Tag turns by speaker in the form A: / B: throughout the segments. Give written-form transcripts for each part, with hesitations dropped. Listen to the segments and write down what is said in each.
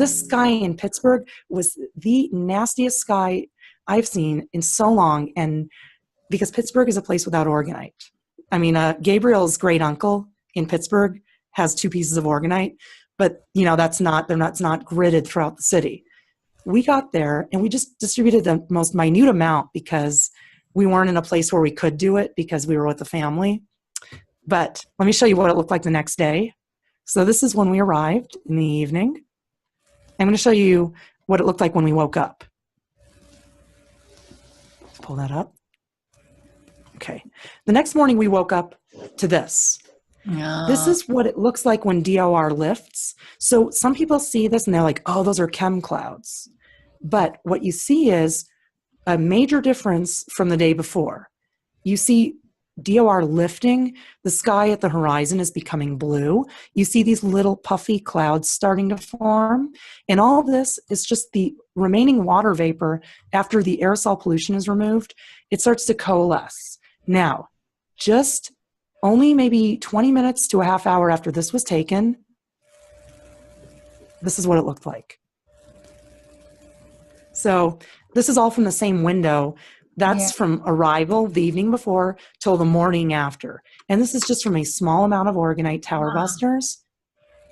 A: this sky in Pittsburgh was the nastiest sky I've seen in so long, and because Pittsburgh is a place without Orgonite. I mean, Gabriel's great uncle in Pittsburgh has 2 pieces of Orgonite, but that's not gridded throughout the city. We got there and we just distributed the most minute amount because we weren't in a place where we could do it because we were with the family. But let me show you what it looked like the next day. So this is when we arrived in the evening. I'm going to show you what it looked like when we woke up. Let's pull that up. Okay. The next morning we woke up to this. This is what it looks like when DOR lifts. So some people see this and they're like, oh, those are chem clouds. But what you see is a major difference from the day before. You see DOR lifting, the sky at the horizon is becoming blue. You see these little puffy clouds starting to form. And all this is just the remaining water vapor after the aerosol pollution is removed. It starts to coalesce. Now, just only maybe 20 minutes to a half hour after this was taken, this is what it looked like. So this is all from the same window. That's from arrival the evening before till the morning after. And this is just from a small amount of Orgonite tower busters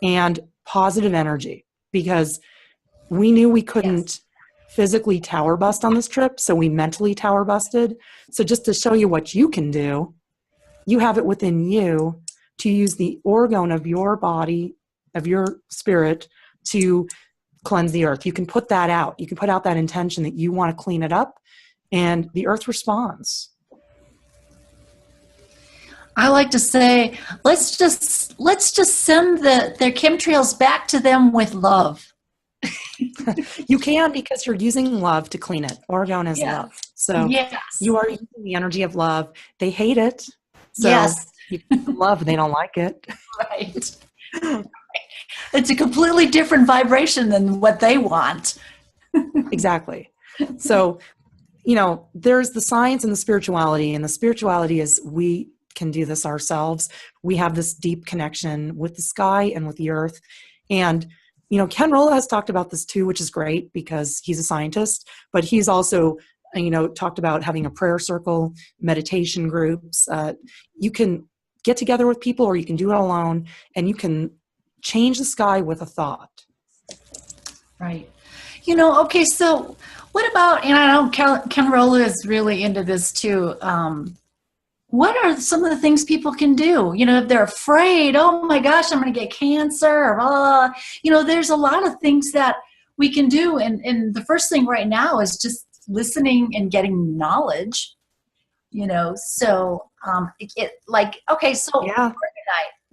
A: and positive energy, because we knew we couldn't physically tower bust on this trip, so we mentally tower busted. So just to show you what you can do, you have it within you to use the orgone of your body, of your spirit, to cleanse the earth. You can put that out. You can put out that intention that you want to clean it up, and the earth responds.
B: I like to say, let's just send their chemtrails back to them with love.
A: You can, because you're using love to clean it. Orgone is love. So you are using the energy of love. They hate it. So you love, they don't like it.
B: Right. It's a completely different vibration than what they want.
A: Exactly. So, there's the science and the spirituality, and the spirituality is we can do this ourselves. We have this deep connection with the sky and with the earth. And, Ken Rolla has talked about this too, which is great because he's a scientist, but he's also, talked about having a prayer circle, meditation groups. You can get together with people, or you can do it alone, and you can change the sky with a thought.
B: Right. Okay, so what about, and I know Ken Rolla is really into this too, what are some of the things people can do? If they're afraid, oh my gosh, I'm going to get cancer, or blah, blah, blah. There's a lot of things that we can do. And the first thing right now is just listening and getting knowledge, so okay, so Orgonite,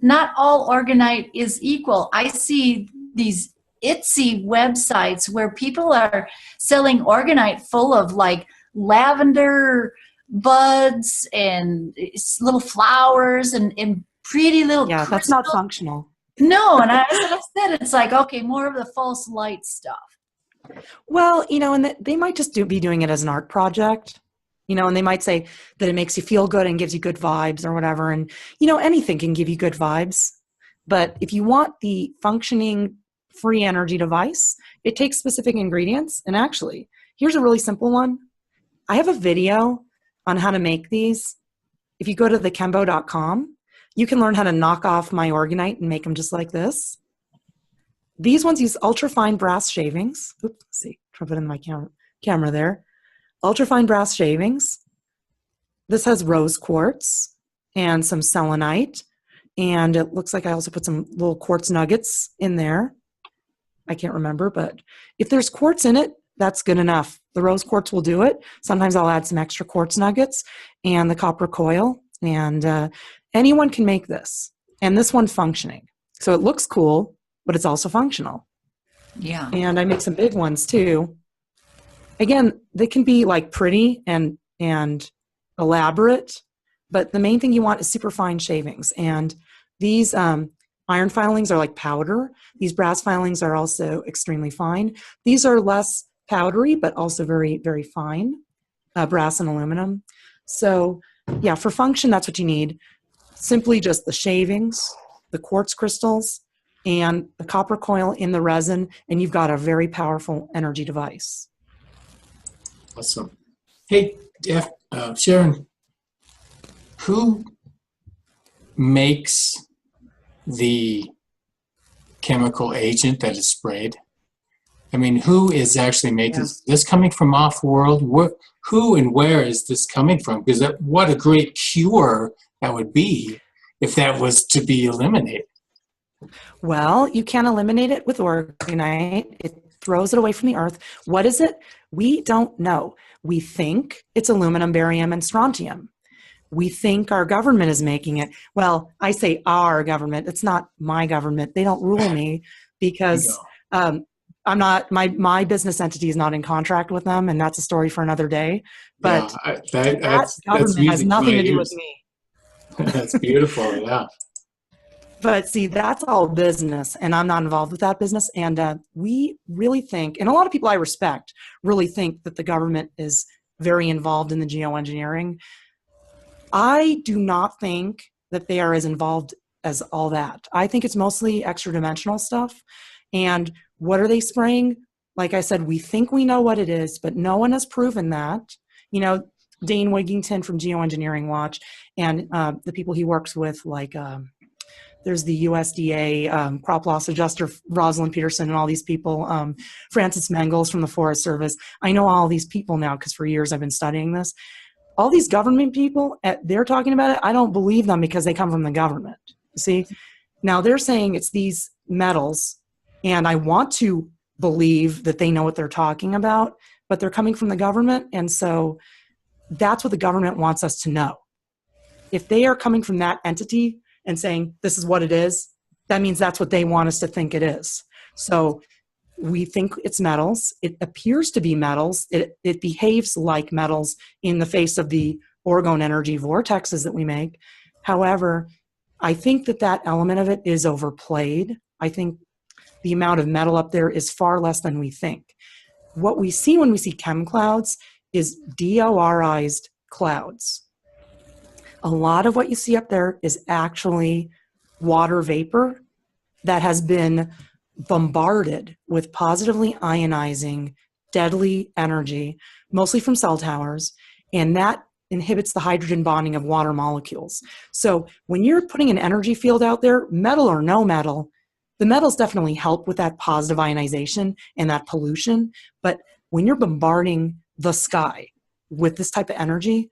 B: not all Orgonite is equal. I see these Etsy websites where people are selling Orgonite full of like lavender buds and little flowers and pretty little crystals.
A: That's not functional.
B: No, and as I said, it's like, okay, more of the false light stuff.
A: Well, and they might just be doing it as an art project, and they might say that it makes you feel good and gives you good vibes or whatever. And, anything can give you good vibes. But if you want the functioning free energy device, it takes specific ingredients. And actually, here's a really simple one. I have a video on how to make these. If you go to thechembo.com, you can learn how to knock off my Orgonite and make them just like this. These ones use ultrafine brass shavings. Oops, let's see, try to put in my camera there. Ultrafine brass shavings. This has rose quartz and some selenite. And it looks like I also put some little quartz nuggets in there. I can't remember, but if there's quartz in it, that's good enough. The rose quartz will do it. Sometimes I'll add some extra quartz nuggets and the copper coil. And anyone can make this. And this one's functioning. So it looks cool, but it's also functional.
B: Yeah.
A: And I make some big ones too. Again, they can be like pretty and elaborate, but the main thing you want is super fine shavings. And these iron filings are like powder. These brass filings are also extremely fine. These are less powdery, but also very, very fine, brass and aluminum. So yeah, for function, that's what you need. Simply just the shavings, the quartz crystals, and the copper coil in the resin, and you've got a very powerful energy device.
C: Awesome. Hey, Sharon, who makes the chemical agent that is sprayed? I mean, who is actually making this coming from off-world? Who and where is this coming from? Because what a great cure that would be if that was to be eliminated.
A: Well, you can't eliminate it with Orgonite. It throws it away from the earth. What is it? We don't know. We think it's aluminum, barium, and strontium. We think our government is making it. Well, I say our government. It's not my government. They don't rule me because I'm not, my business entity is not in contract with them, and that's a story for another day. But that government has nothing to do with me.
C: That's beautiful, yeah.
A: But see, that's all business, and I'm not involved with that business. And we really think, and a lot of people I respect really think that the government is very involved in the geoengineering. I do not think that they are as involved as all that. I think it's mostly extra-dimensional stuff. And what are they spraying? Like I said, we think we know what it is, but no one has proven that. You know, Dane Wigington from Geoengineering Watch and the people he works with, like there's the USDA crop loss adjuster, Rosalind Peterson, and all these people, Francis Mengels from the Forest Service. I know all these people now because for years I've been studying this. All these government people, they're talking about it. I don't believe them because they come from the government. See, now they're saying it's these metals, and I want to believe that they know what they're talking about, but they're coming from the government, and so that's what the government wants us to know. If they are coming from that entity and saying this is what it is, that means that's what they want us to think it is. So we think it's metals. It appears to be metals. It behaves like metals in the face of the orgone energy vortexes that we make. However, I think that element of it is overplayed. I think the amount of metal up there is far less than we think. What we see when we see chem clouds is DORized clouds. A lot of what you see up there is actually water vapor that has been bombarded with positively ionizing, deadly energy, mostly from cell towers, and that inhibits the hydrogen bonding of water molecules. So when you're putting an energy field out there, metal or no metal, the metals definitely help with that positive ionization and that pollution, but when you're bombarding the sky with this type of energy,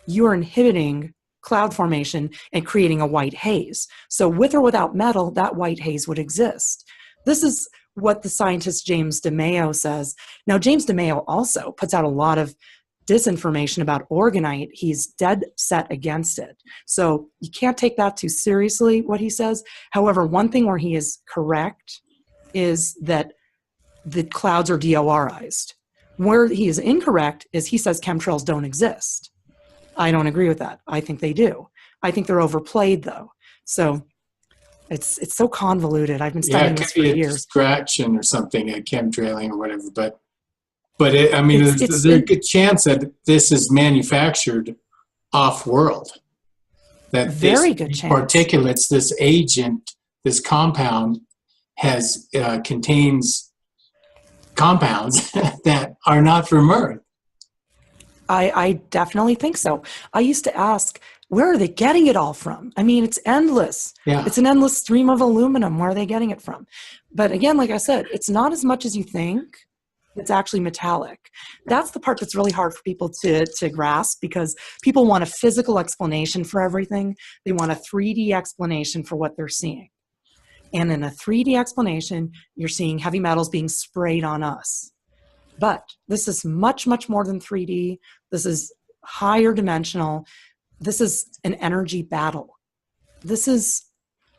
A: you are inhibiting cloud formation and creating a white haze. So with or without metal, that white haze would exist. This is what the scientist James DeMaio says. Now, James DeMaio also puts out a lot of disinformation about Orgonite. He's dead set against it. So you can't take that too seriously, what he says. However, one thing where he is correct is that the clouds are DORized. Where he is incorrect is he says chemtrails don't exist. I don't agree with that. I think they do. I think they're overplayed, though. So it's so convoluted. I've been studying this for years.
C: Yeah, it could be a distraction or something, a chemtrailing or whatever. But I mean, there's a good chance that this is manufactured off-world. That
A: very good chance.
C: Particulates, this agent, this compound contains compounds that are not from Earth.
A: I definitely think so. I used to ask, where are they getting it all from? I mean, it's endless.
C: Yeah.
A: It's an endless stream of aluminum. Where are they getting it from? But again, like I said, it's not as much as you think. It's actually metallic. That's the part that's really hard for people to grasp, because people want a physical explanation for everything. They want a 3D explanation for what they're seeing. And in a 3D explanation, you're seeing heavy metals being sprayed on us. But this is much, much more than 3D. This is higher dimensional. This is an energy battle. This is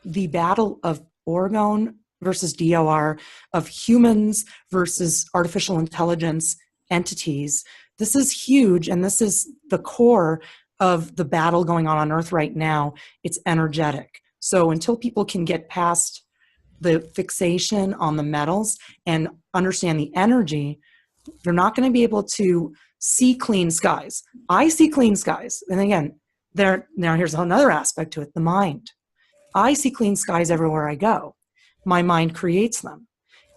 A: the battle of orgone versus DOR, of humans versus artificial intelligence entities. This is huge, and this is the core of the battle going on Earth right now. It's energetic. So until people can get past the fixation on the metals and understand the energy, they're not going to be able to see clean skies. I see clean skies. And again, now here's another aspect to it, the mind. I see clean skies everywhere I go. my mind creates them.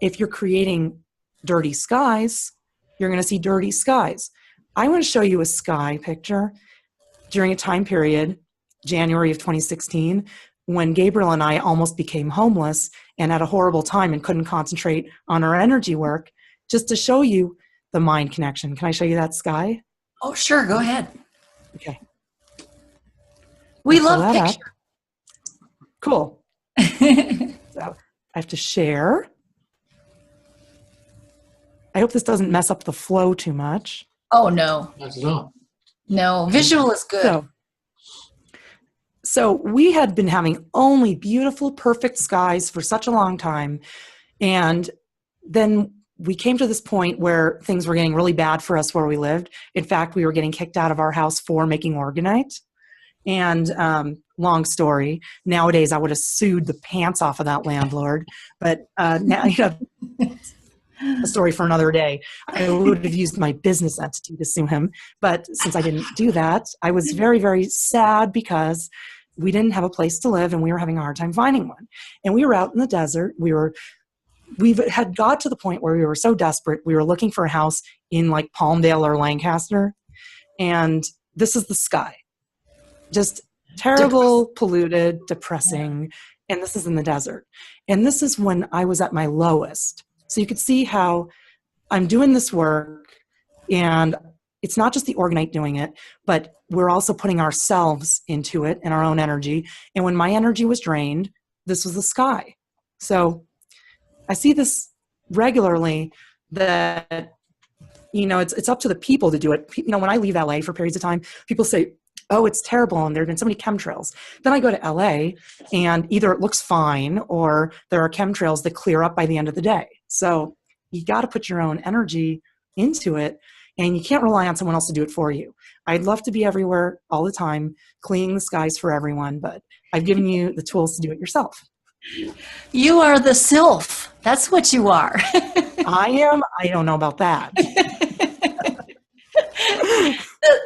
A: If you're creating dirty skies, you're going to see dirty skies. I want to show you a sky picture during a time period, January of 2016, when Gabriel and I almost became homeless and had a horrible time and couldn't concentrate on our energy work, just to show you the mind connection. Can I show you that sky?
B: Oh, sure. Go ahead.
A: Okay.
B: We
A: Pull
B: love
A: that up.
B: pictures.
A: Cool. So I have to share. I hope this doesn't mess up the flow too much.
B: Oh, no.
C: Not at all.
B: No, visual is good.
A: So we had been having only beautiful, perfect skies for such a long time. And then we came to this point where things were getting really bad for us where we lived. In fact, we were getting kicked out of our house for making Orgonite. And long story, nowadays I would have sued the pants off of that landlord. But now, a story for another day. I would have used my business entity to sue him. But since I didn't do that, I was very, very sad because we didn't have a place to live and we were having a hard time finding one. And we were out in the desert. We had got to the point where we were so desperate. We were looking for a house in like Palmdale or Lancaster. And this is the sky. Just terrible, polluted, depressing. And this is in the desert. And this is when I was at my lowest. So you could see how I'm doing this work, and it's not just the Orgonite doing it, but we're also putting ourselves into it and our own energy. And when my energy was drained, this was the sky. So I see this regularly that, it's up to the people to do it. When I leave LA for periods of time, people say, oh, it's terrible, and there have been so many chemtrails. Then I go to LA, and either it looks fine, or there are chemtrails that clear up by the end of the day. So you got to put your own energy into it, and you can't rely on someone else to do it for you. I'd love to be everywhere all the time, cleaning the skies for everyone, but I've given you the tools to do it yourself.
B: You are the sylph. That's what you are.
A: I am? I don't know about that.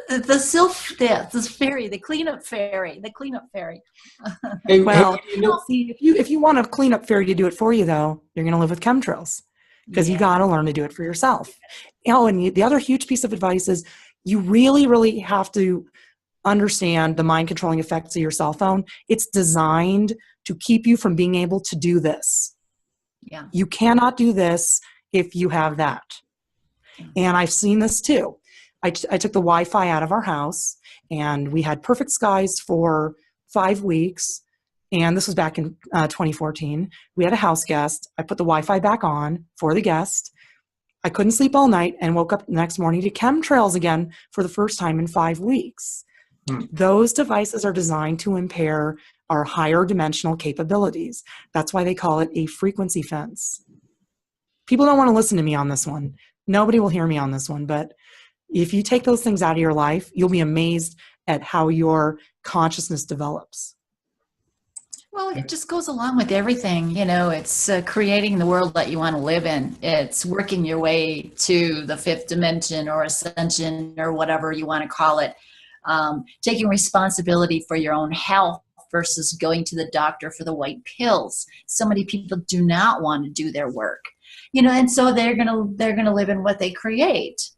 B: The sylph, the fairy, the cleanup fairy.
A: Well, see, if you want a cleanup fairy to do it for you, though, you're going to live with chemtrails because you got to learn to do it for yourself. And the other huge piece of advice is you really, really have to understand the mind controlling effects of your cell phone. It's designed to keep you from being able to do this.
B: Yeah.
A: You cannot do this if you have that. And I've seen this too. I took the Wi-Fi out of our house, and we had perfect skies for 5 weeks. And this was back in 2014. We had a house guest. I put the Wi-Fi back on for the guest. I couldn't sleep all night and woke up the next morning to chemtrails again for the first time in 5 weeks. Those devices are designed to impair our higher dimensional capabilities. That's why they call it a frequency fence. People don't want to listen to me on this one. Nobody will hear me on this one, but if you take those things out of your life, you'll be amazed at how your consciousness develops.
B: Well, it just goes along with everything. It's creating the world that you want to live in. It's working your way to the fifth dimension or ascension or whatever you want to call it. Taking responsibility for your own health versus going to the doctor for the white pills. So many people do not want to do their work, and so they're gonna live in what they create.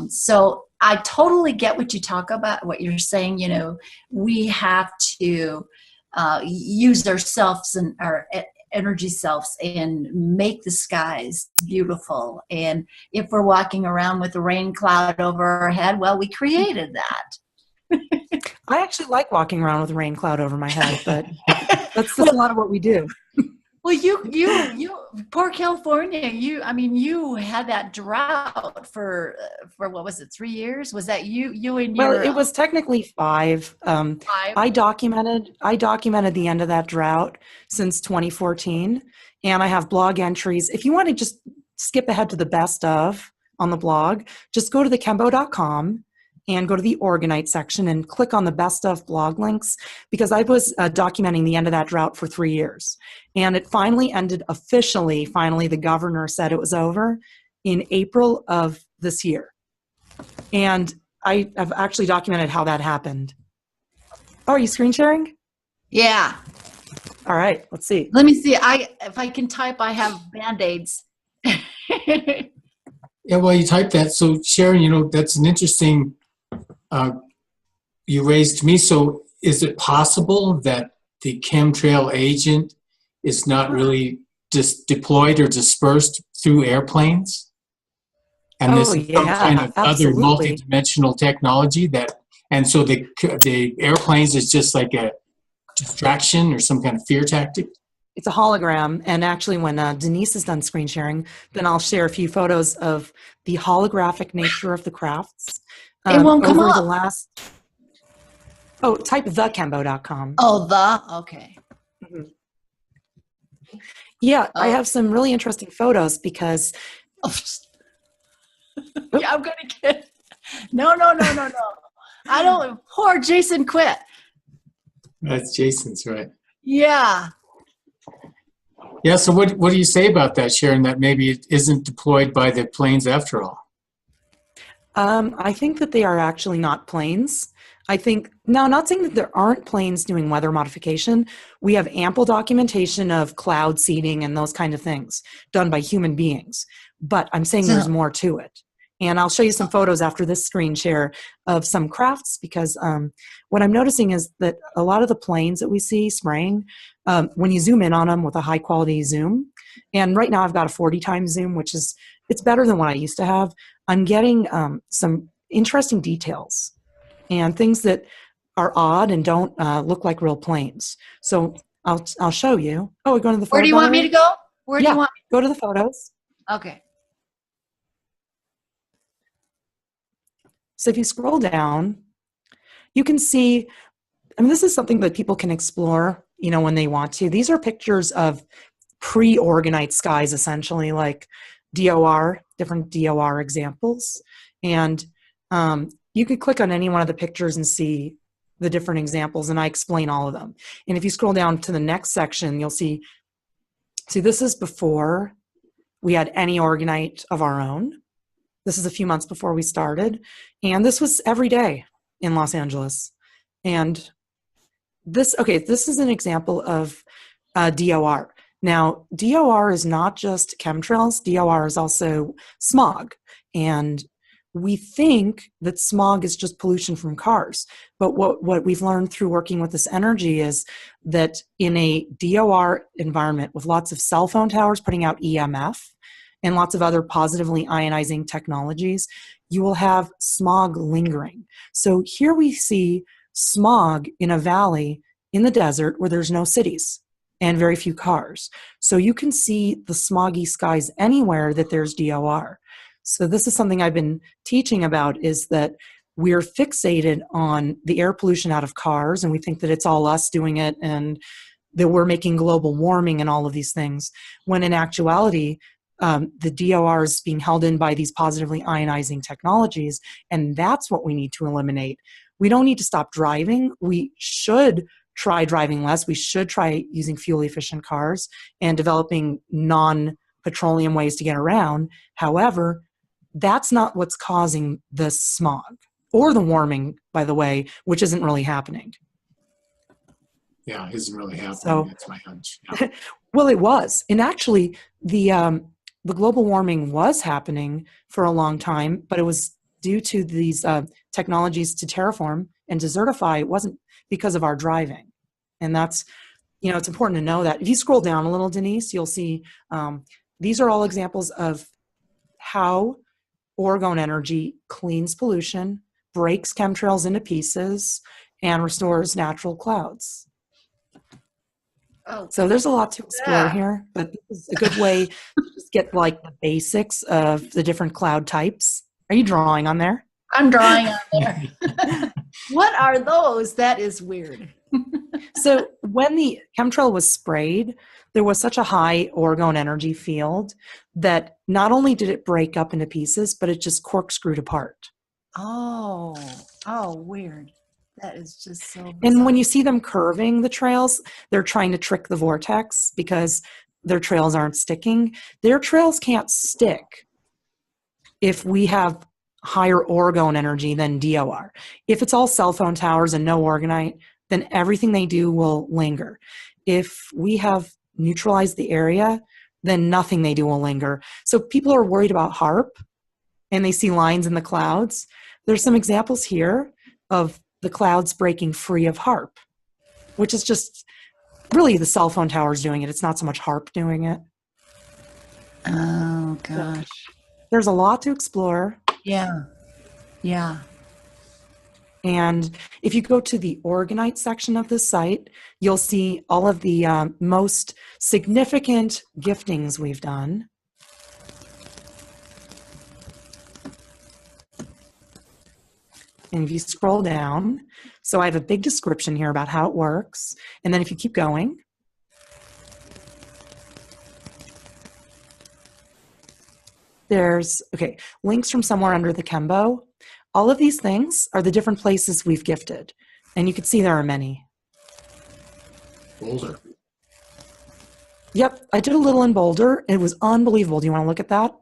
B: So I totally get what you talk about, what you're saying. We have to use ourselves and our energy selves and make the skies beautiful. And if we're walking around with a rain cloud over our head, well, we created that.
A: I actually like walking around with a rain cloud over my head, but that's a lot of what we do.
B: Well, you, poor California. You had that drought for what was it, 3 years? Was that you and your?
A: Well, it was technically 5.
B: 5.
A: I documented the end of that drought since 2014, and I have blog entries. If you want to just skip ahead to the best of on the blog, just go to thechembo.com and go to the Orgonite section and click on the best of blog links, because I was documenting the end of that drought for 3 years. And it finally ended officially. Finally, the governor said it was over in April of this year. And I have actually documented how that happened. Oh, are you screen sharing?
B: Yeah.
A: All right, let's see.
B: Let me see. If I can type, I have Band-Aids.
C: Yeah, well, you type that. So Sharon, that's an interesting, you raised me. So is it possible that the chemtrail agent is not really just deployed or dispersed through airplanes? And
A: Oh,
C: this is some kind
A: yeah,
C: of other
A: absolutely.
C: multidimensional technology and so the airplanes is just like a distraction or some kind of fear tactic?
A: It's a hologram. And actually, when Denise is done screen sharing, then I'll share a few photos of the holographic nature of the crafts.
B: It won't come
A: Over the
B: up.
A: last, type thechembo.com.
B: Oh, okay.
A: Mhm. Yeah, I
B: Oh.
A: have some really interesting photos because
B: Yeah, I'm gonna get. No. I don't. Poor Jason quit.
C: That's Jason's, right?
B: Yeah.
C: Yeah, so what do you say about that, Sharon, that maybe it isn't deployed by the planes after all?
A: I think that they are actually not planes. I think, now, not saying that there aren't planes doing weather modification. We have ample documentation of cloud seeding and those kind of things done by human beings. But I'm saying there's more to it. And I'll show you some photos after this screen share of some crafts, because what I'm noticing is that a lot of the planes that we see spraying, when you zoom in on them with a high quality zoom, and right now I've got a 40 times zoom, which is, it's better than what I used to have. I'm getting some interesting details and things that are odd and don't look like real planes. So I'll show you. Oh, we're going to the photos.
B: Where do you want me to go? Where do you want?
A: Go to the photos.
B: Okay.
A: So if you scroll down, you can see, this is something that people can explore, when they want to. These are pictures of pre-Orgonite skies, essentially, like DOR, different DOR examples. And you could click on any one of the pictures and see the different examples, and I explain all of them. And if you scroll down to the next section, you'll see this is before we had any Orgonite of our own. This is a few months before we started. And this was every day in Los Angeles. And this is an example of DOR. Now, DOR is not just chemtrails. DOR is also smog. And we think that smog is just pollution from cars. But what we've learned through working with this energy is that in a DOR environment with lots of cell phone towers putting out EMF and lots of other positively ionizing technologies, you will have smog lingering. So here we see smog in a valley in the desert where there's no cities and very few cars. So you can see the smoggy skies anywhere that there's DOR. So this is something I've been teaching about, is that we're fixated on the air pollution out of cars, and we think that it's all us doing it and that we're making global warming and all of these things, when in actuality, the DOR is being held in by these positively ionizing technologies, and that's what we need to eliminate. We don't need to stop driving. We should try driving less. We should try using fuel-efficient cars and developing non-petroleum ways to get around. However, that's not what's causing the smog or the warming, by the way, which isn't really happening.
C: Yeah, it isn't really happening.
A: So,
C: that's my hunch. Yeah.
A: Well, it was. And actually, the global warming was happening for a long time, but it was due to these technologies to terraform and desertify. It wasn't because of our driving. And that's, it's important to know that. If you scroll down a little, Denise, you'll see these are all examples of how Orgone energy cleans pollution, breaks chemtrails into pieces, and restores natural clouds.
B: Oh,
A: so there's a lot to explore here, but this is a good way to just get like the basics of the different cloud types. Are you drawing on there?
B: I'm drawing on there. What are those? That is weird.
A: So when the chemtrail was sprayed, there was such a high Orgone energy field that not only did it break up into pieces, but it just corkscrewed apart.
B: Oh, weird. That is just so bizarre.
A: And when you see them curving the trails, they're trying to trick the vortex because their trails aren't sticking. Their trails can't stick if we have higher Orgone energy than DOR. If it's all cell phone towers and no Orgonite, then everything they do will linger. if we have neutralized the area, then nothing they do will linger. So people are worried about Haarp, and they see lines in the clouds. There's some examples here of the clouds breaking free of Haarp, which is just really the cell phone towers doing it. It's not so much Haarp doing it.
B: Oh, gosh.
A: There's a lot to explore.
B: Yeah. Yeah.
A: And if you go to the Orgonite section of the site, you'll see all of the most significant giftings we've done. And if you scroll down, so I have a big description here about how it works. And then if you keep going, there's, okay, links from somewhere under the Chembo. All of these things are the different places we've gifted. And you can see there are many.
C: Boulder.
A: Yep, I did a little in Boulder. It was unbelievable. Do you want to look at that?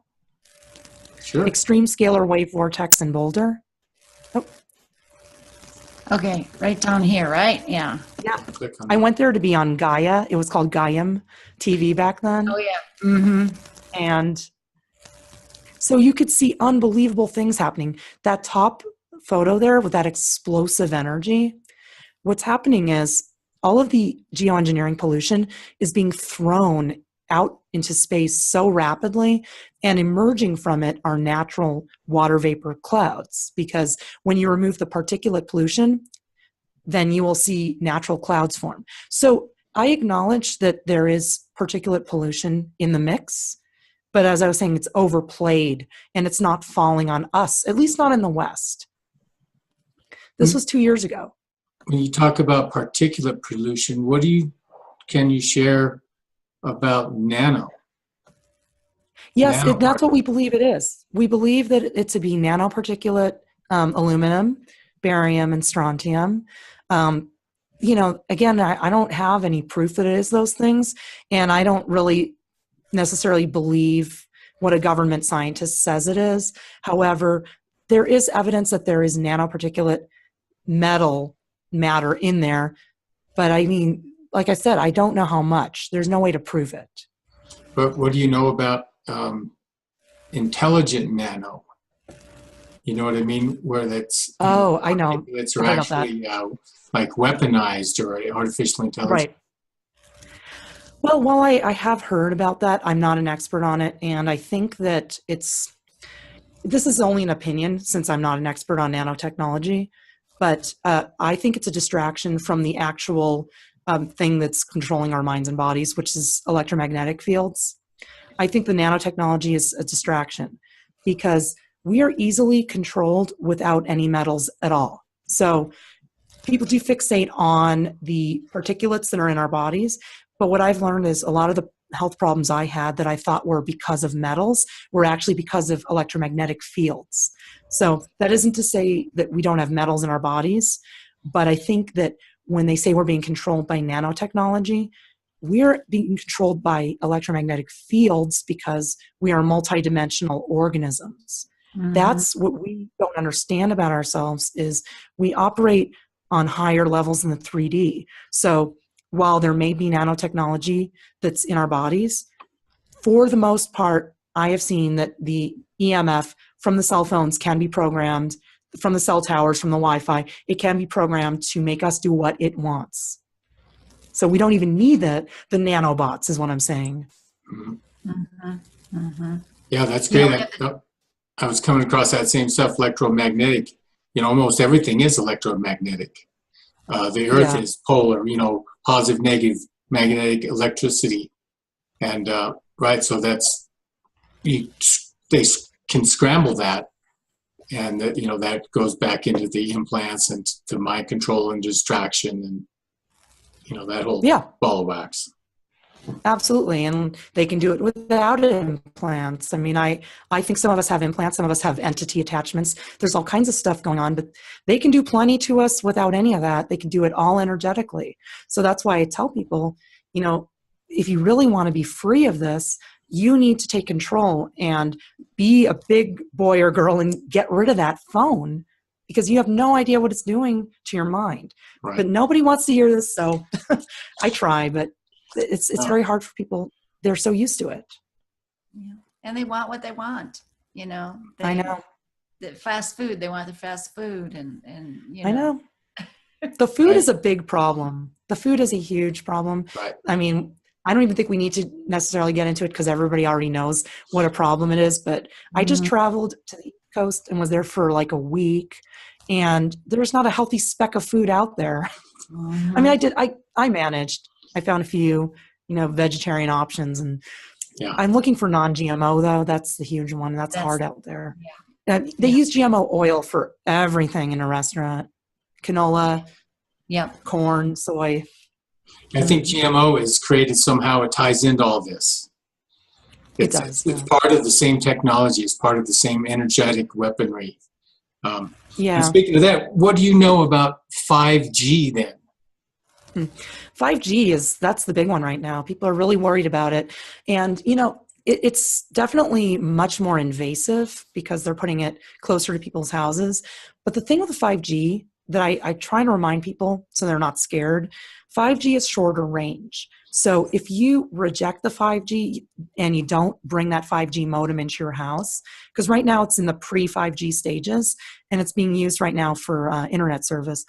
C: Sure.
A: Extreme scalar wave vortex in Boulder. Oh.
B: Okay, right down here, right? Yeah.
A: Yeah.
C: Click on
A: I
C: that.
A: went there to be on Gaia. It was called Gaiam TV back then.
B: Oh, yeah. Mm-hmm.
A: And so you could see unbelievable things happening. That top photo there with that explosive energy, what's happening is all of the geoengineering pollution is being thrown out into space so rapidly, and emerging from it are natural water vapor clouds. Because when you remove the particulate pollution, then you will see natural clouds form. So I acknowledge that there is particulate pollution in the mix, but as I was saying, it's overplayed and it's not falling on us, at least not in the West. This was 2 years ago.
C: When you talk about particulate pollution, can you share about nano?
A: Yes, that's what we believe it is. We believe that it to be nanoparticulate aluminum, barium, and strontium. Again, I don't have any proof that it is those things, and I don't really necessarily believe what a government scientist says it is. However, there is evidence that there is nanoparticulate matter in there, but I mean, like I said, I don't know how much. There's no way to prove it.
C: But what do you know about intelligent nano? You know what I mean? Where that's
A: I know.
C: It's
A: I heard about
C: actually like weaponized or artificial intelligence.
A: Right. Well, while I have heard about that, I'm not an expert on it, and I think that this is only an opinion since I'm not an expert on nanotechnology, but I think it's a distraction from the actual thing that's controlling our minds and bodies, which is electromagnetic fields. I think the nanotechnology is a distraction because we are easily controlled without any metals at all. So people do fixate on the particulates that are in our bodies, but what I've learned is a lot of the health problems I had that I thought were because of metals were actually because of electromagnetic fields. So that isn't to say that we don't have metals in our bodies, but I think that when they say we're being controlled by nanotechnology, we're being controlled by electromagnetic fields because we are multidimensional organisms. Mm-hmm. That's what we don't understand about ourselves is we operate on higher levels in the 3D. So while there may be nanotechnology that's in our bodies, for the most part, I have seen that the EMF from the cell phones can be programmed, from the cell towers, from the Wi-Fi, it can be programmed to make us do what it wants. So we don't even need the nanobots is what I'm saying.
C: Mm-hmm.
B: Mm-hmm. Mm-hmm.
C: Yeah, that's great. I was coming across that same stuff, electromagnetic. Almost everything is electromagnetic. The Earth is polar, positive, negative, magnetic electricity. And, right, so they can scramble that. And, that goes back into the implants and to mind control and distraction and, that whole ball of wax.
A: Absolutely. And they can do it without implants. I mean, I think some of us have implants, some of us have entity attachments. There's all kinds of stuff going on, but they can do plenty to us without any of that. They can do it all energetically. So that's why I tell people, if you really want to be free of this, you need to take control and be a big boy or girl and get rid of that phone because you have no idea what it's doing to your mind.
C: Right.
A: But nobody wants to hear this, so I try, but it's very hard for people. They're so used to it.
B: Yeah. And they want what they want, you know.
A: I know.
B: The fast food, they want the fast food, and you know.
A: I know. The food is a big problem. The food is a huge problem.
C: Right.
A: I mean, I don't even think we need to necessarily get into it because everybody already knows what a problem it is. But I just traveled to the East Coast and was there for like a week, and there's not a healthy speck of food out there. I mean, I managed. I found a few, you know, vegetarian options, and I'm looking for non-GMO though. That's the huge one. That's hard out there. Yeah. They use GMO oil for everything in a restaurant. Canola, corn, soy.
C: I think GMO is created somehow. It ties into all this.
A: It does.
C: It's part of the same technology. It's part of the same energetic weaponry. And speaking of that, what do you know about 5G then?
A: 5G that's the big one right now. People are really worried about it. And, you know, it's definitely much more invasive because they're putting it closer to people's houses. But the thing with the 5G that I try to remind people so they're not scared, 5G is shorter range. So if you reject the 5G and you don't bring that 5G modem into your house, because right now it's in the pre-5G stages and it's being used right now for internet service,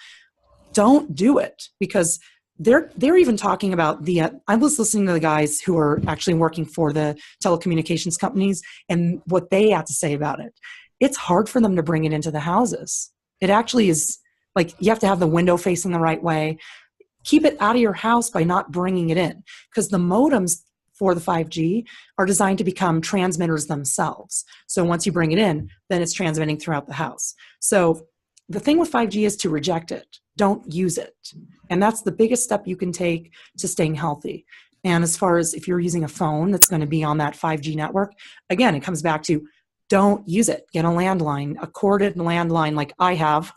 A: don't do it, because they're even talking about I was listening to the guys who are actually working for the telecommunications companies and what they had to say about it. It's hard for them to bring it into the houses. It actually is like you have to have the window facing the right way. Keep it out of your house by not bringing it in, because the modems for the 5G are designed to become transmitters themselves. So once you bring it in, then it's transmitting throughout the house. So the thing with 5G is to reject it. Don't use it. And that's the biggest step you can take to staying healthy. And as far as if you're using a phone that's going to be on that 5G network, again, it comes back to don't use it. Get a landline, a corded landline like I have.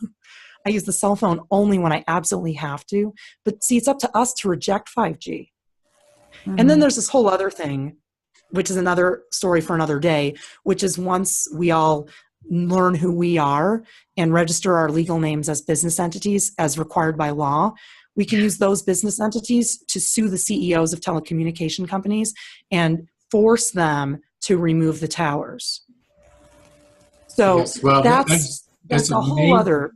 A: I use the cell phone only when I absolutely have to. But see, it's up to us to reject 5G. And then there's this whole other thing, which is another story for another day, which is once we all learn who we are and register our legal names as business entities as required by law, we can use those business entities to sue the CEOs of telecommunication companies and force them to remove the towers. So that's a whole other...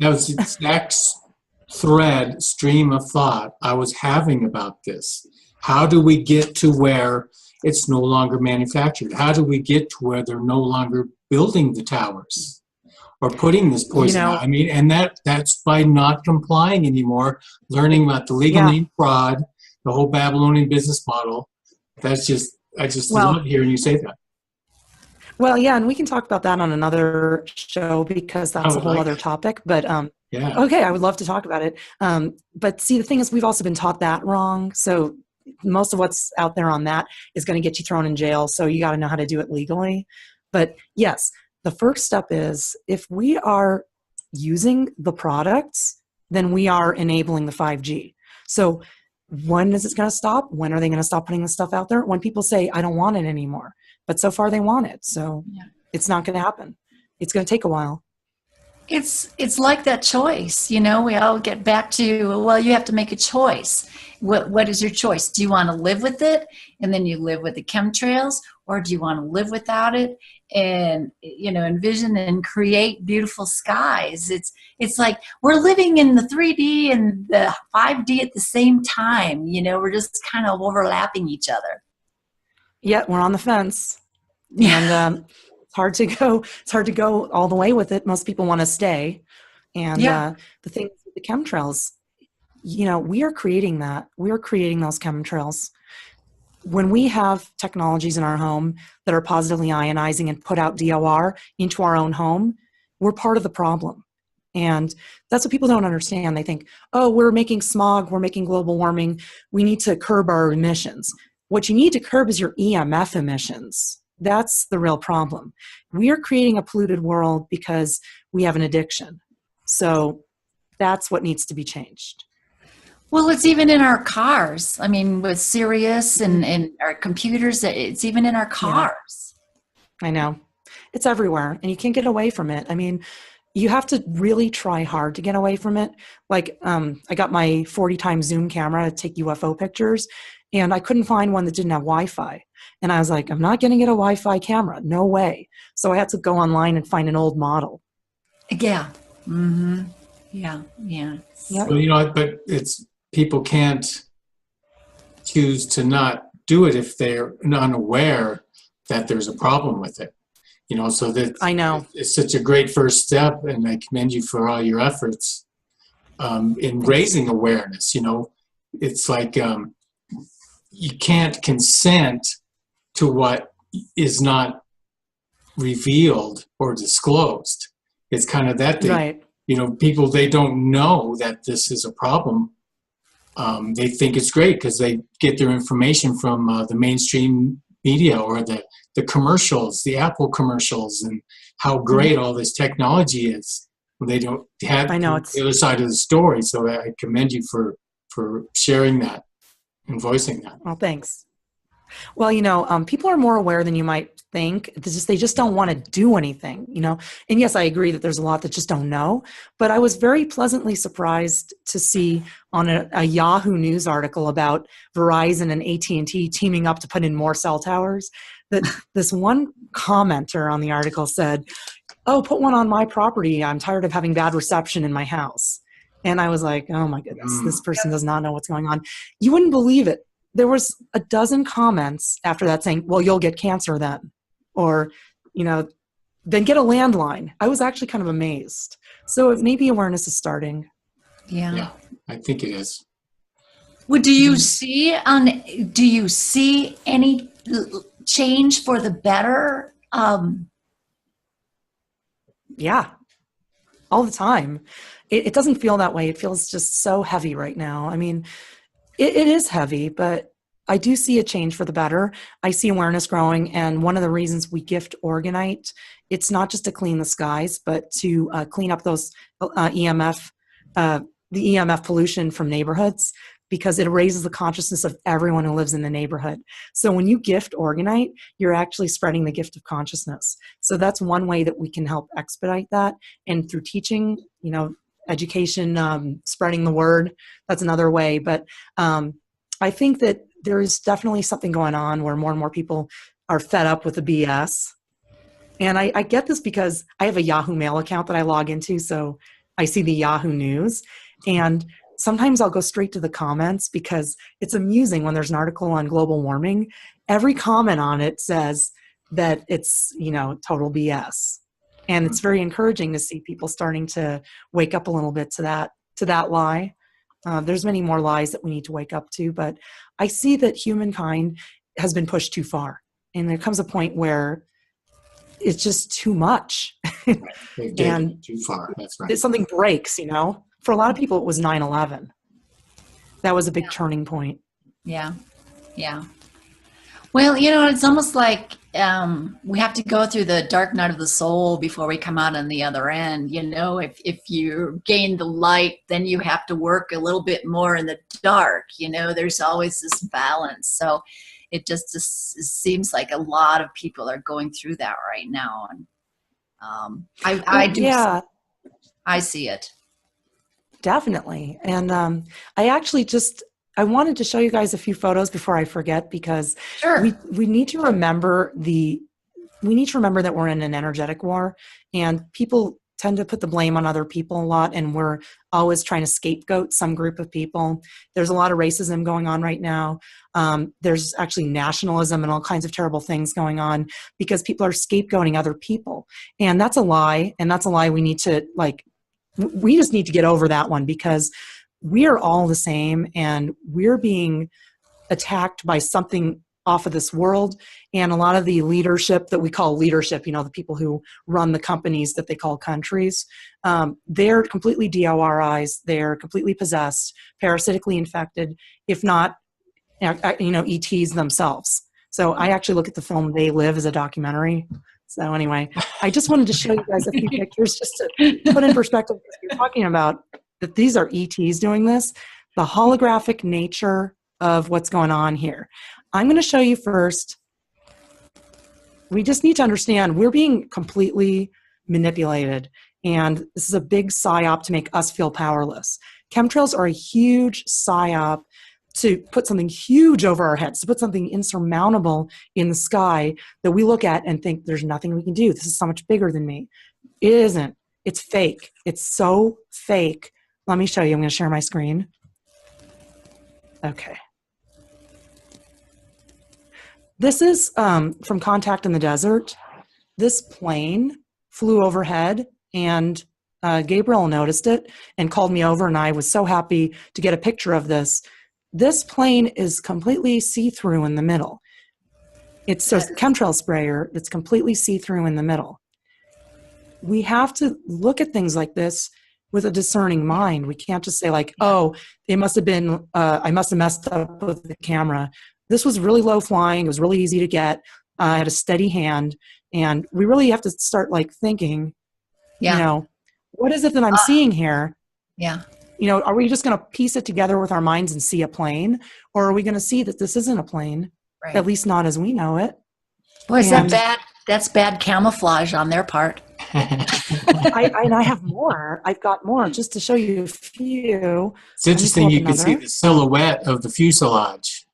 C: That was the exact stream of thought I was having about this. How do we get to where it's no longer manufactured? How do we get to where they're no longer building the towers or putting this poison out? I mean, and that's by not complying anymore, learning about the legal name fraud, the whole Babylonian business model. That's just, I just love hearing you say that.
A: Well, yeah, and we can talk about that on another show because that's a whole other topic. But okay, I would love to talk about it. But see, the thing is, we've also been taught that wrong. So most of what's out there on that is going to get you thrown in jail. So you got to know how to do it legally. But yes, the first step is if we are using the products, then we are enabling the 5G. So when is it going to stop? When are they going to stop putting this stuff out there? When people say, I don't want it anymore. But so far they want it. So it's not going to happen. It's going to take a while.
B: It's like that choice, you know, we all get back to, well, you have to make a choice. What is your choice? Do you want to live with it and then you live with the chemtrails, or do you want to live without it and, you know, envision and create beautiful skies? It's like we're living in the 3D and the 5D at the same time, you know, we're just kind of overlapping each other.
A: Yeah, we're on the fence. And it's hard to go all the way with it. Most people want to stay. And the thing with the chemtrails, you know, we are creating that. We are creating those chemtrails. When we have technologies in our home that are positively ionizing and put out DOR into our own home, we're part of the problem. And that's what people don't understand. They think, oh, we're making smog, we're making global warming, we need to curb our emissions. What you need to curb is your EMF emissions. That's the real problem. We are creating a polluted world because we have an addiction. So that's what needs to be changed.
B: Well, it's even in our cars. I mean, with Sirius and our computers, it's even in our cars.
A: Yeah. I know. It's everywhere, and you can't get away from it. I mean, you have to really try hard to get away from it. Like, I got my 40 times zoom camera to take UFO pictures, and I couldn't find one that didn't have Wi-Fi. And I was like, I'm not going to get a Wi-Fi camera. No way. So I had to go online and find an old model.
B: Yeah. Mm-hmm. Yeah. Yeah.
A: Yep.
C: Well, you know, but people can't choose to not do it if they're unaware that there's a problem with it. You know, so that
A: I know
C: it's such a great first step, and I commend you for all your efforts in raising awareness. You know, it's like you can't consent to what is not revealed or disclosed. It's kind of that thing.
A: right.
C: You know, people, they don't know that this is a problem. They think it's great because they get their information from the mainstream media or the commercials, the Apple commercials, and how great all this technology is. They don't have
A: I know,
C: the other side of the story. So I commend you for sharing that and voicing that.
A: Well, thanks. Well, you know, people are more aware than you might think. They just don't want to do anything, you know. And yes, I agree that there's a lot that just don't know. But I was very pleasantly surprised to see on a Yahoo News article about Verizon and AT&T teaming up to put in more cell towers, that this one commenter on the article said, "Oh, put one on my property. I'm tired of having bad reception in my house." And I was like, oh my goodness, this person does not know what's going on. You wouldn't believe it. There was a dozen comments after that saying, well, you'll get cancer then. Or, you know, then get a landline. I was actually kind of amazed. So maybe awareness is starting.
C: Yeah, I think it is.
B: Well, do you see any change for the better?
A: Yeah, all the time. It doesn't feel that way. It feels just so heavy right now. I mean, it is heavy, but I do see a change for the better. I see awareness growing, and one of the reasons we gift Orgonite, it's not just to clean the skies, but to clean up those EMF, the EMF pollution from neighborhoods, because it raises the consciousness of everyone who lives in the neighborhood. So when you gift Orgonite, you're actually spreading the gift of consciousness. So that's one way that we can help expedite that. And through teaching, you know, education, spreading the word, that's another way. But I think that there is definitely something going on where more and more people are fed up with the BS. And I get this because I have a Yahoo Mail account that I log into, so I see the Yahoo News. And sometimes I'll go straight to the comments because it's amusing when there's an article on global warming. Every comment on it says that it's, you know, total BS. And it's very encouraging to see people starting to wake up a little bit to that lie. There's many more lies that we need to wake up to, but I see that humankind has been pushed too far. And there comes a point where it's just too much.
C: And too far, that's right.
A: Something breaks, you know. For a lot of people, it was 9/11. That was a big turning point.
B: Yeah. Yeah. Well, you know, it's almost like we have to go through the dark night of the soul before we come out on the other end. You know, if you gain the light, then you have to work a little bit more in the dark. You know, there's always this balance. So it just seems like a lot of people are going through that right now. And I do.
A: Yeah.
B: I see it.
A: Definitely. And I wanted to show you guys a few photos before I forget, because
B: Sure.
A: we need to remember that we're in an energetic war, and people tend to put the blame on other people a lot, and we're always trying to scapegoat some group of people. There's a lot of racism going on right now. There's actually nationalism and all kinds of terrible things going on because people are scapegoating other people. And that's a lie. And that's a lie we need to, we just need to get over that one, because we are all the same, and we're being attacked by something off of this world. And a lot of the leadership that we call leadership, you know, the people who run the companies that they call countries, they're completely DORIs, they're completely possessed, parasitically infected, if not, you know, ETs themselves. So I actually look at the film They Live as a documentary. So anyway, I just wanted to show you guys a few pictures just to put in perspective, because you're talking about that these are ETs doing this, the holographic nature of what's going on here. I'm going to show you first. We just need to understand we're being completely manipulated. And this is a big psyop to make us feel powerless. Chemtrails are a huge psyop to put something huge over our heads, to put something insurmountable in the sky that we look at and think there's nothing we can do. This is so much bigger than me. It isn't. It's fake. It's so fake. Let me show you. I'm going to share my screen. Okay. This is from Contact in the Desert. This plane flew overhead, and Gabriel noticed it and called me over, and I was so happy to get a picture of this. This plane is completely see-through in the middle. It's a chemtrail sprayer that's completely see-through in the middle. We have to look at things like this with a discerning mind. We can't just say like, oh, it must have been, I must have messed up with the camera. This was really low flying. It was really easy to get. I had a steady hand. And we really have to start like thinking, you know, what is it that I'm seeing here?
B: Yeah.
A: You know, are we just going to piece it together with our minds and see a plane? Or are we going to see that this isn't a plane?
B: Right.
A: At least not as we know it.
B: Boy, is that bad? That's bad camouflage on their part.
A: I have more. I've got more just to show you a few.
C: It's interesting you can see the silhouette of the fuselage.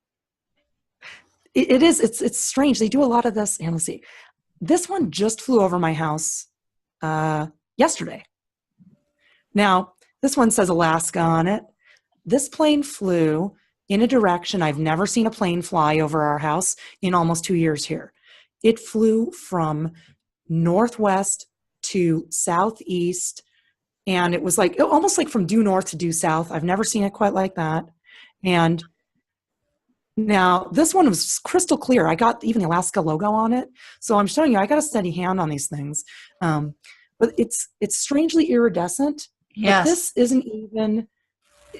A: It is. It's strange. They do a lot of this. And let's see. This one just flew over my house yesterday. Now, this one says Alaska on it. This plane flew in a direction I've never seen a plane fly over our house in almost 2 years here. It flew from northwest to southeast, and it was like almost like from due north to due south. I've never seen it quite like that. And now this one was crystal clear. I got even the Alaska logo on it. So I'm showing you, I got a steady hand on these things. But it's strangely iridescent.
B: Yes.
A: But this isn't even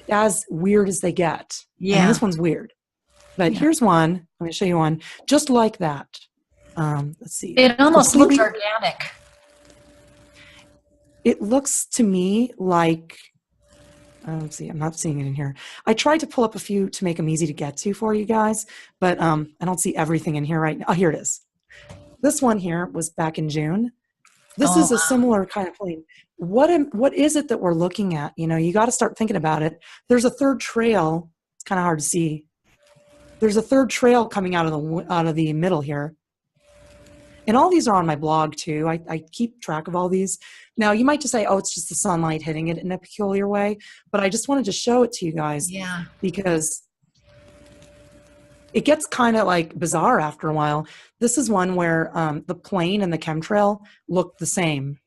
A: as weird as they get.
B: Yeah.
A: I mean, this one's weird. But here's one. I'm going to show you one just like that. Let's see.
B: It almost looks organic.
A: It looks to me like, let's see, I'm not seeing it in here. I tried to pull up a few to make them easy to get to for you guys, but I don't see everything in here right now. Oh, here it is. This one here was back in June. This is a similar kind of plane. What is it that we're looking at? You know, you got to start thinking about it. There's a third trail. It's kind of hard to see. There's a third trail coming out of the middle here. And all these are on my blog too. I keep track of all these. Now you might just say, oh, it's just the sunlight hitting it in a peculiar way. But I just wanted to show it to you guys.
B: Yeah. Because
A: it gets kind of like bizarre after a while. This is one where the plane and the chemtrail look the same.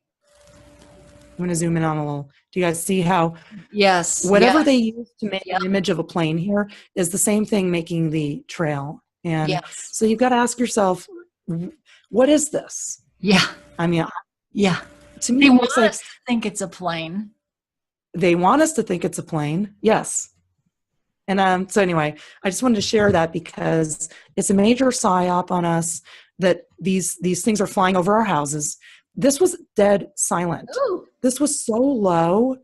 A: I'm going to zoom in on a little. Do you guys see how?
B: Yes.
A: Whatever they use to make an image of a plane here is the same thing making the trail. And so you've got to ask yourself, what is this?
B: Yeah.
A: I mean, to me,
B: they want
A: it's like,
B: us to think it's a plane.
A: They want us to think it's a plane. Yes. And so anyway, I just wanted to share that because it's a major psyop on us that these things are flying over our houses. This was dead silent.
B: Ooh.
A: This was so low.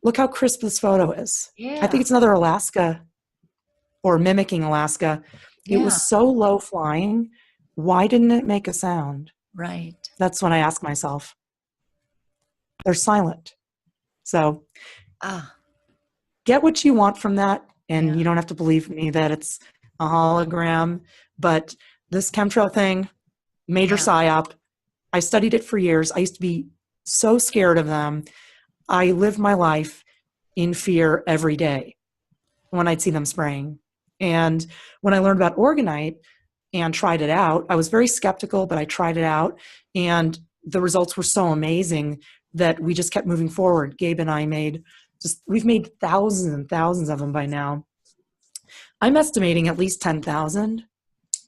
A: Look how crisp this photo is.
B: Yeah.
A: I think it's another Alaska or mimicking Alaska. It was so low flying. Why didn't it make a sound?
B: Right.
A: That's what I ask myself. They're silent. So get what you want from that. And you don't have to believe me that it's a hologram. But this chemtrail thing, major psyop. I studied it for years. I used to be so scared of them. I lived my life in fear every day when I'd see them spraying. And when I learned about Orgonite and tried it out, I was very skeptical, but I tried it out. And the results were so amazing that we just kept moving forward. Gabe and I we've made thousands and thousands of them by now. I'm estimating at least 10,000.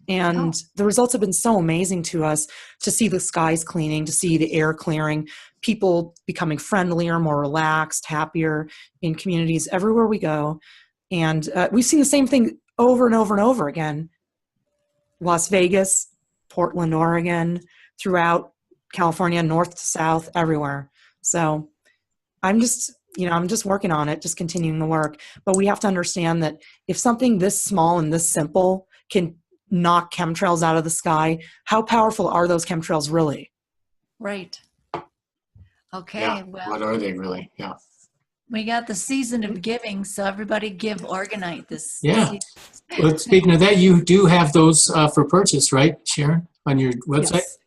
A: And the results have been so amazing to us to see the skies cleaning, to see the air clearing, people becoming friendlier, more relaxed, happier in communities everywhere we go. And we've seen the same thing over and over and over again. Las Vegas, Portland, Oregon, throughout California, north to south, everywhere. So I'm just working on it, just continuing the work. But we have to understand that if something this small and this simple can knock chemtrails out of the sky, how powerful are those chemtrails really?
B: Right. Okay,
C: Yeah.
B: well,
C: What are they really? Yeah.
B: we got the season of giving, so everybody give Orgonite this
C: Yeah.
B: season.
C: Well, speaking of that, you do have those for purchase, right, Sharon, on your website?
A: Yes.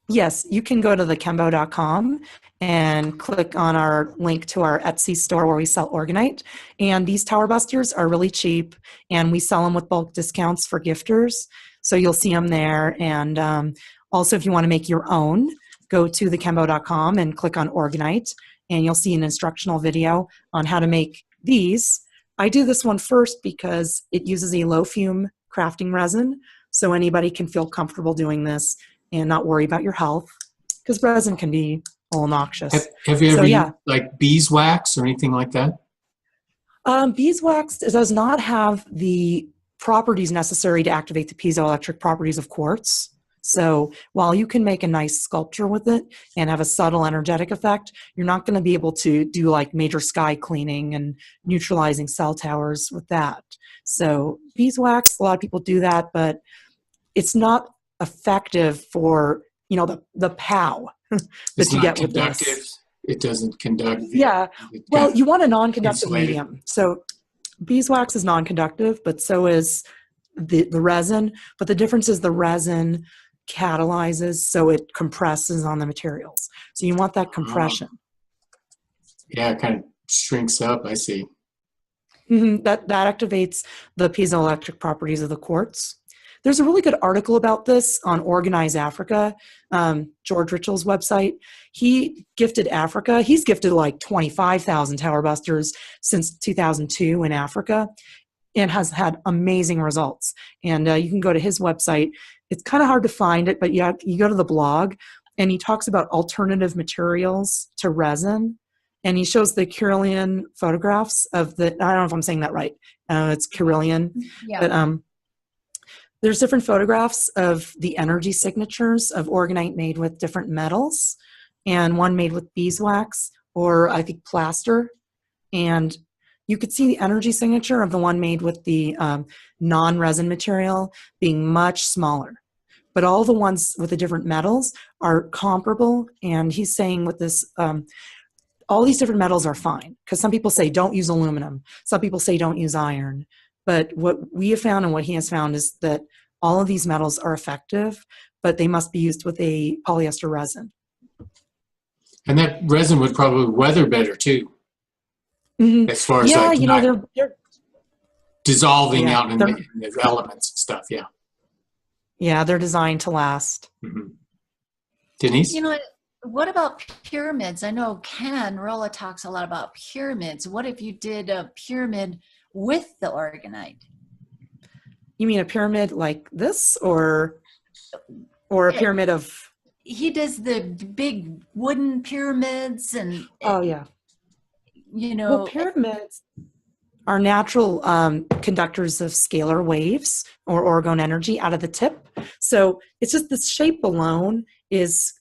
A: Yes, you can go to thechembo.com and click on our link to our Etsy store where we sell Orgonite. And these tower busters are really cheap, and we sell them with bulk discounts for gifters. So you'll see them there. And also, if you want to make your own, go to thechembo.com and click on Orgonite, and you'll see an instructional video on how to make these. I do this one first because it uses a low fume crafting resin, so anybody can feel comfortable doing this and not worry about your health, because resin can be a little noxious.
C: Have you ever
A: So, yeah.
C: used like beeswax or anything like that?
A: Beeswax does not have the properties necessary to activate the piezoelectric properties of quartz. So while you can make a nice sculpture with it and have a subtle energetic effect, you're not going to be able to do like major sky cleaning and neutralizing cell towers with that. So beeswax, a lot of people do that, but it's not effective for, you know, the POW that you get with this.
C: It doesn't conduct.
A: Yeah. Well, you want a non-conductive
C: insulated.
A: medium. So beeswax is non-conductive, but so is the resin. But the difference is the resin catalyzes, so it compresses on the materials. So you want that compression.
C: Yeah, it kind of shrinks up. I see.
A: That activates the piezoelectric properties of the quartz. There's a really good article about this on Organize Africa, George Ritchell's website. He gifted Africa. He's gifted like 25,000 tower busters since 2002 in Africa and has had amazing results. And you can go to his website. It's kind of hard to find it, but you go to the blog, and he talks about alternative materials to resin. And he shows the Carillion photographs of I don't know if I'm saying that right. It's Carillion.
B: Yeah.
A: But there's different photographs of the energy signatures of Orgonite made with different metals, and one made with beeswax or I think plaster. And you could see the energy signature of the one made with the non-resin material being much smaller. But all the ones with the different metals are comparable. And he's saying with this, all these different metals are fine, because some people say don't use aluminum. Some people say don't use iron. But what we have found and what he has found is that all of these metals are effective, but they must be used with a polyester resin.
C: And that resin would probably weather better too, as far as
A: they're
C: dissolving out in the elements and stuff. Yeah.
A: Yeah, they're designed to last.
C: Denise?
B: You know, what about pyramids? I know Ken Rolla talks a lot about pyramids. What if you did a pyramid with the Orgonite?
A: You mean a pyramid like this, or a pyramid of?
B: He does the big wooden pyramids and.
A: Oh yeah.
B: You know.
A: Well, pyramids are natural conductors of scalar waves or orgone energy out of the tip. So it's just the shape alone is,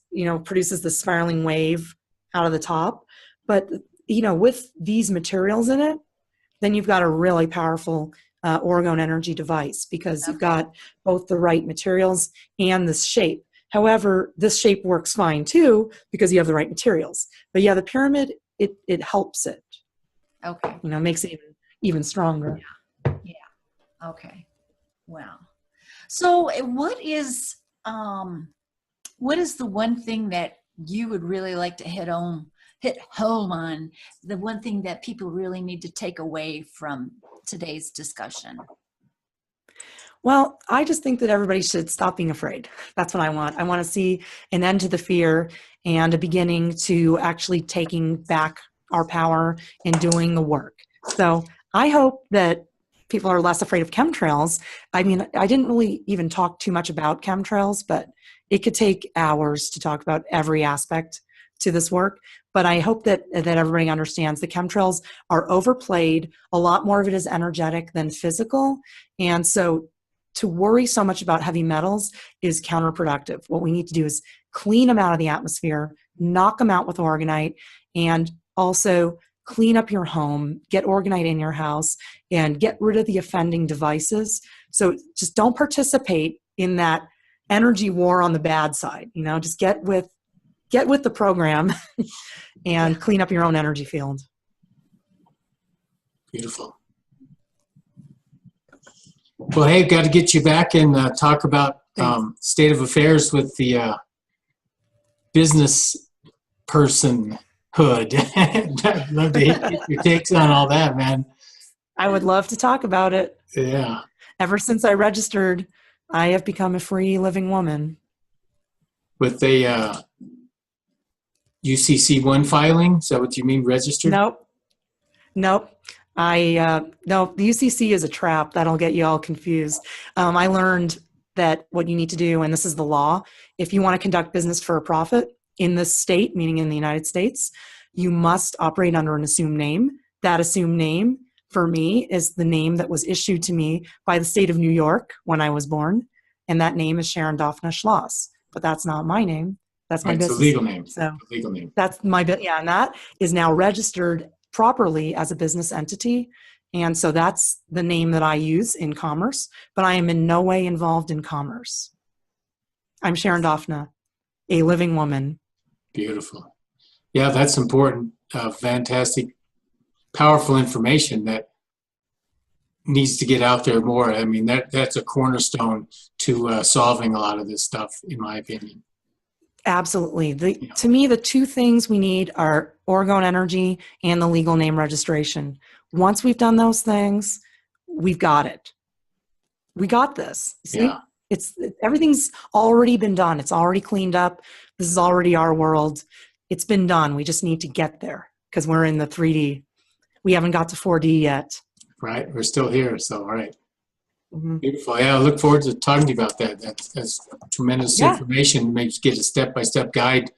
A: produces the spiraling wave out of the top. But, with these materials in it, then you've got a really powerful orgone energy device, because you've got both the right materials and this shape. However, this shape works fine too, because you have the right materials. But yeah, the pyramid, it helps it.
B: Okay.
A: Makes it even stronger.
B: Yeah. Okay. Wow. So what is the one thing that you would really like to hit home on, the one thing that people really need to take away from today's discussion?
A: Well, I just think that everybody should stop being afraid. That's what I want. I want to see an end to the fear and a beginning to actually taking back our power and doing the work. So I hope that people are less afraid of chemtrails. I mean, I didn't really even talk too much about chemtrails, but it could take hours to talk about every aspect to this work. But I hope that everybody understands the chemtrails are overplayed. A lot more of it is energetic than physical. And so to worry so much about heavy metals is counterproductive. What we need to do is clean them out of the atmosphere, knock them out with Orgonite, and also clean up your home, get Orgonite in your house, and get rid of the offending devices. So just don't participate in that energy war on the bad side. Just get with get with the program and clean up your own energy field.
C: Beautiful. Well, hey, got to get you back and talk about state of affairs with the business personhood. I'd love to get your takes on all that, man.
A: I would love to talk about it.
C: Yeah.
A: Ever since I registered, I have become a free living woman.
C: With the UCC1 filing? Is that what you mean, registered?
A: Nope. No, the UCC is a trap. That'll get you all confused. I learned that what you need to do, and this is the law, if you want to conduct business for a profit in this state, meaning in the United States, you must operate under an assumed name. That assumed name, for me, is the name that was issued to me by the state of New York when I was born, and that name is Sharon Daphna Schloss. But that's not my name. That's my business.
C: It's a legal name.
A: So
C: legal name.
A: That's my and that is now registered properly as a business entity. And so that's the name that I use in commerce, but I am in no way involved in commerce. I'm Sharon Daphna, a living woman.
C: Beautiful. Yeah, that's important. Fantastic, powerful information that needs to get out there more. I mean, that's a cornerstone to solving a lot of this stuff, in my opinion.
A: Absolutely. To me, the two things we need are Orgone Energy and the legal name registration. Once we've done those things, we've got it. We got this. See?
C: Yeah.
A: Everything's already been done. It's already cleaned up. This is already our world. It's been done. We just need to get there because we're in the 3D. We haven't got to 4D yet.
C: Right. We're still here. So, all right.
A: Mm-hmm.
C: Beautiful. Yeah, I look forward to talking to you about that. That's tremendous information. Maybe get a step-by-step guide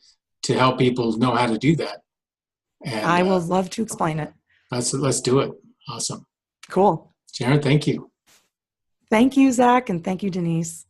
C: to help people know how to do that. And
A: I will love to explain it.
C: Let's do it. Awesome.
A: Cool.
C: Sharon, thank you.
A: Thank you, Zach, and thank you, Denise.